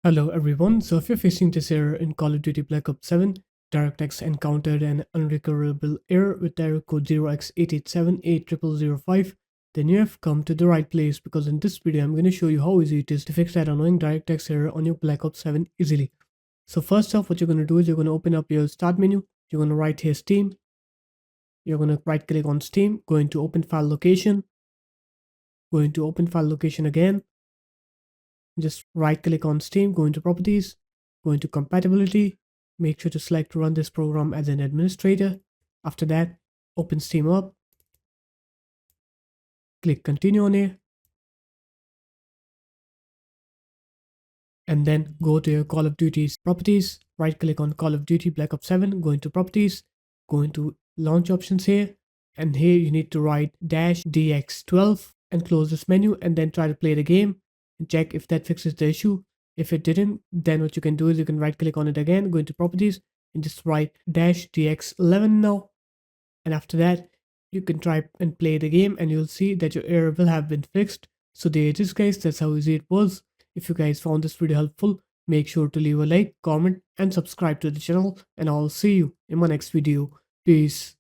Hello everyone, so if you're facing this error in Call of Duty Black Ops 7, DirectX encountered an unrecoverable error with error code 0x887a0005, then you have come to the right place because in this video I'm going to show you how easy it is to fix that annoying DirectX error on your Black Ops 7 easily. So first off, what you're going to do is you're going to open up your start menu, you're going to write here Steam, you're going to right click on Steam, go into open file location, go into open file location again, just right click on Steam, go into properties, go into compatibility, make sure to select run this program as an administrator. After that, open Steam up, click continue on it, and then go to your Call of Duty's properties, right click on Call of Duty Black Ops 7, go into properties, go into launch options here, and here you need to write -dx12 and close this menu and then try to play the game and check if that fixes the issue. If it didn't, then what you can do is you can right click on it again, go into properties and just write -dx11 now. And after that, you can try and play the game and you'll see that your error will have been fixed. So there it is guys, that's how easy it was. If you guys found this video helpful, make sure to leave a like, comment and subscribe to the channel, and I'll see you in my next video. Peace.